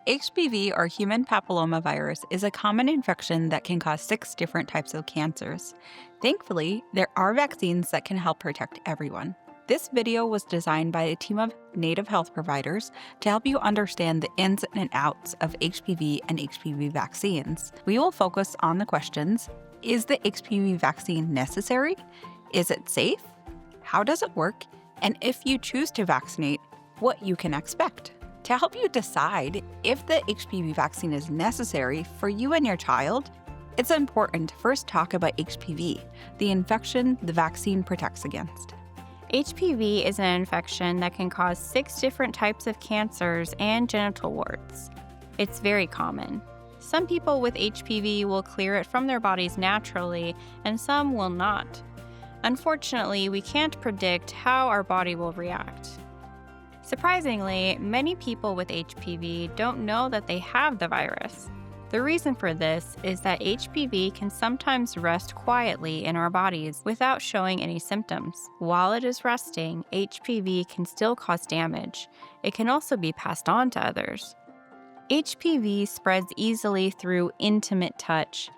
HPV, or human papillomavirus, is a common infection that can cause 6 different types of cancers. Thankfully, there are vaccines that can help protect everyone. This video was designed by a team of native health providers to help you understand the ins and outs of HPV and HPV vaccines. We will focus on the questions: is the HPV vaccine necessary? Is it safe? How does it work? And if you choose to vaccinate, what you can expect. To help you decide if the HPV vaccine is necessary for you and your child, it's important to first talk about HPV, the infection the vaccine protects against. HPV is an infection that can cause 6 different types of cancers and genital warts. It's very common. Some people with HPV will clear it from their bodies naturally, and some will not. Unfortunately, we can't predict how our body will react. Surprisingly, many people with HPV don't know that they have the virus. The reason for this is that HPV can sometimes rest quietly in our bodies without showing any symptoms. While it is resting, HPV can still cause damage. It can also be passed on to others. HPV spreads easily through intimate touch.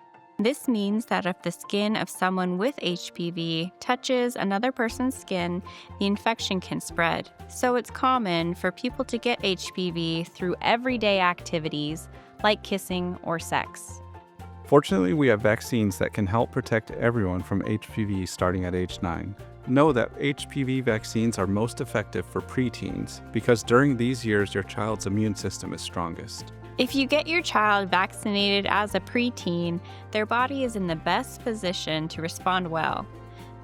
This means that if the skin of someone with HPV touches another person's skin, the infection can spread. So it's common for people to get HPV through everyday activities like kissing or sex. Fortunately, we have vaccines that can help protect everyone from HPV starting at age 9. Know that HPV vaccines are most effective for preteens because during these years your child's immune system is strongest. If you get your child vaccinated as a preteen, their body is in the best position to respond well.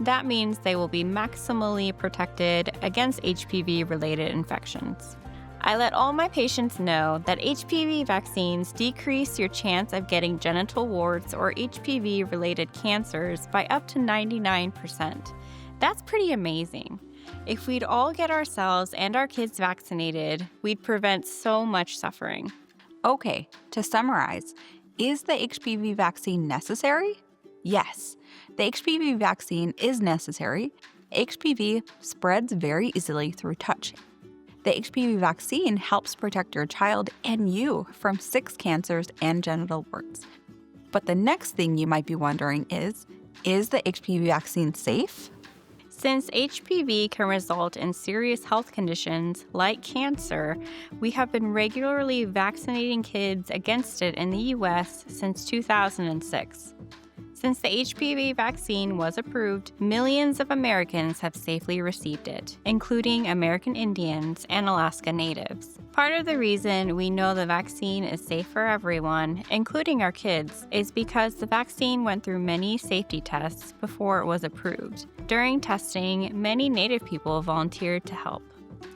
That means they will be maximally protected against HPV-related infections. I let all my patients know that HPV vaccines decrease your chance of getting genital warts or HPV-related cancers by up to 99%. That's pretty amazing. If we'd all get ourselves and our kids vaccinated, we'd prevent so much suffering. Okay, to summarize, is the HPV vaccine necessary? Yes, the HPV vaccine is necessary. HPV spreads very easily through touch. The HPV vaccine helps protect your child and you from 6 cancers and genital warts. But the next thing you might be wondering is the HPV vaccine safe? Since HPV can result in serious health conditions like cancer, we have been regularly vaccinating kids against it in the U.S. since 2006. Since the HPV vaccine was approved, millions of Americans have safely received it, including American Indians and Alaska Natives. Part of the reason we know the vaccine is safe for everyone, including our kids, is because the vaccine went through many safety tests before it was approved. During testing, many Native people volunteered to help.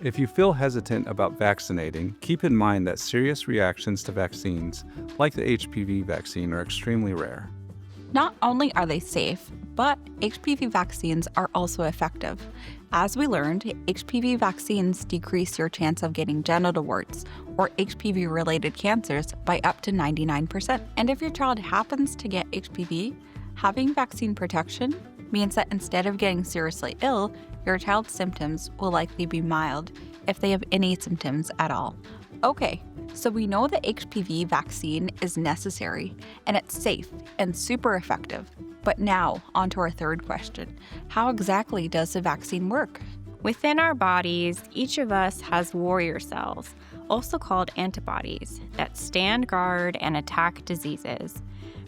If you feel hesitant about vaccinating, keep in mind that serious reactions to vaccines, like the HPV vaccine, are extremely rare. Not only are they safe, but HPV vaccines are also effective. As we learned, HPV vaccines decrease your chance of getting genital warts or HPV-related cancers by up to 99%. And if your child happens to get HPV, having vaccine protection means that instead of getting seriously ill, your child's symptoms will likely be mild if they have any symptoms at all. Okay, so we know the HPV vaccine is necessary and it's safe and super effective. But now, on to our third question. How exactly does the vaccine work? Within our bodies, each of us has warrior cells, also called antibodies, that stand guard and attack diseases.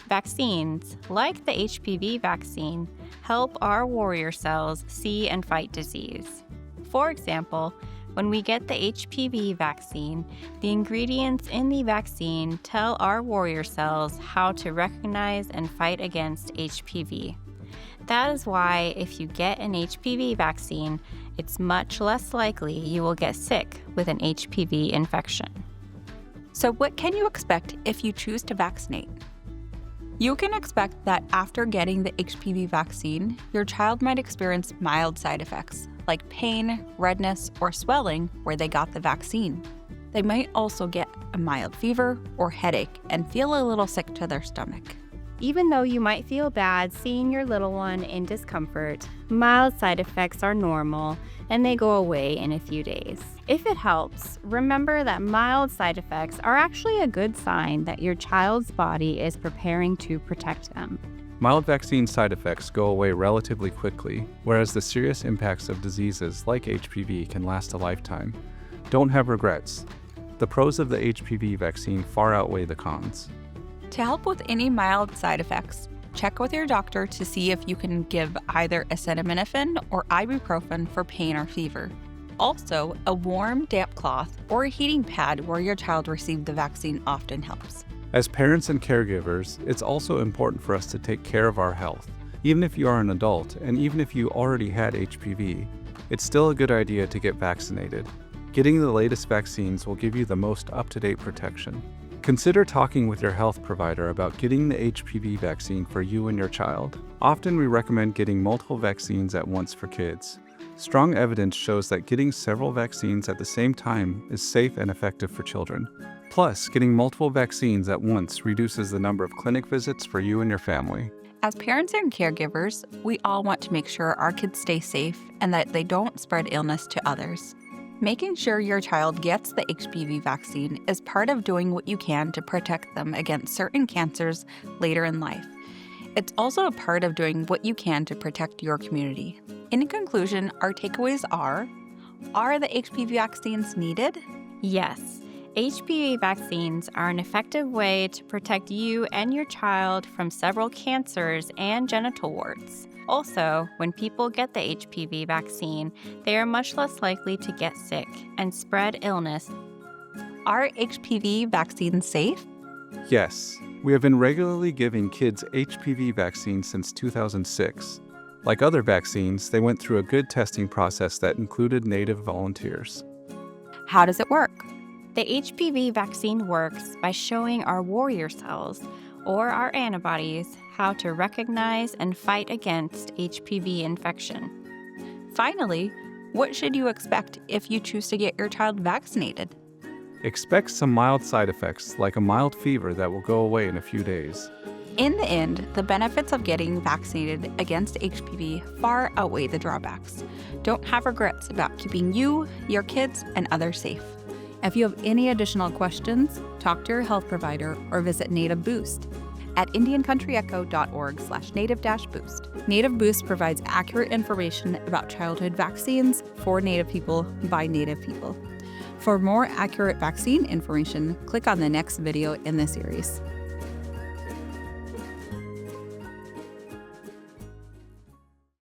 Vaccines, like the HPV vaccine, help our warrior cells see and fight disease. For example, when we get the HPV vaccine, the ingredients in the vaccine tell our warrior cells how to recognize and fight against HPV. That is why if you get an HPV vaccine, it's much less likely you will get sick with an HPV infection. So what can you expect if you choose to vaccinate? You can expect that after getting the HPV vaccine, your child might experience mild side effects like pain, redness, or swelling where they got the vaccine. They might also get a mild fever or headache and feel a little sick to their stomach. Even though you might feel bad seeing your little one in discomfort, mild side effects are normal and they go away in a few days. If it helps, remember that mild side effects are actually a good sign that your child's body is preparing to protect them. Mild vaccine side effects go away relatively quickly, whereas the serious impacts of diseases like HPV can last a lifetime. Don't have regrets. The pros of the HPV vaccine far outweigh the cons. To help with any mild side effects, check with your doctor to see if you can give either acetaminophen or ibuprofen for pain or fever. Also, a warm, damp cloth or a heating pad where your child received the vaccine often helps. As parents and caregivers, it's also important for us to take care of our health. Even if you are an adult and even if you already had HPV, it's still a good idea to get vaccinated. Getting the latest vaccines will give you the most up-to-date protection. Consider talking with your health provider about getting the HPV vaccine for you and your child. Often we recommend getting multiple vaccines at once for kids. Strong evidence shows that getting several vaccines at the same time is safe and effective for children. Plus, getting multiple vaccines at once reduces the number of clinic visits for you and your family. As parents and caregivers, we all want to make sure our kids stay safe and that they don't spread illness to others. Making sure your child gets the HPV vaccine is part of doing what you can to protect them against certain cancers later in life. It's also a part of doing what you can to protect your community. In conclusion, our takeaways are the HPV vaccines needed? Yes, HPV vaccines are an effective way to protect you and your child from several cancers and genital warts. Also, when people get the HPV vaccine, they are much less likely to get sick and spread illness. Are HPV vaccines safe? Yes, we have been regularly giving kids HPV vaccines since 2006. Like other vaccines, they went through a good testing process that included native volunteers. How does it work? The HPV vaccine works by showing our warrior cells, or our antibodies, how to recognize and fight against HPV infection. Finally, what should you expect if you choose to get your child vaccinated? Expect some mild side effects, like a mild fever that will go away in a few days. In the end, the benefits of getting vaccinated against HPV far outweigh the drawbacks. Don't have regrets about keeping you, your kids, and others safe. If you have any additional questions, talk to your health provider or visit Native Boost at indiancountrecheco.org/native-boost. Native Boost provides accurate information about childhood vaccines for Native people by Native people. For more accurate vaccine information, click on the next video in this series.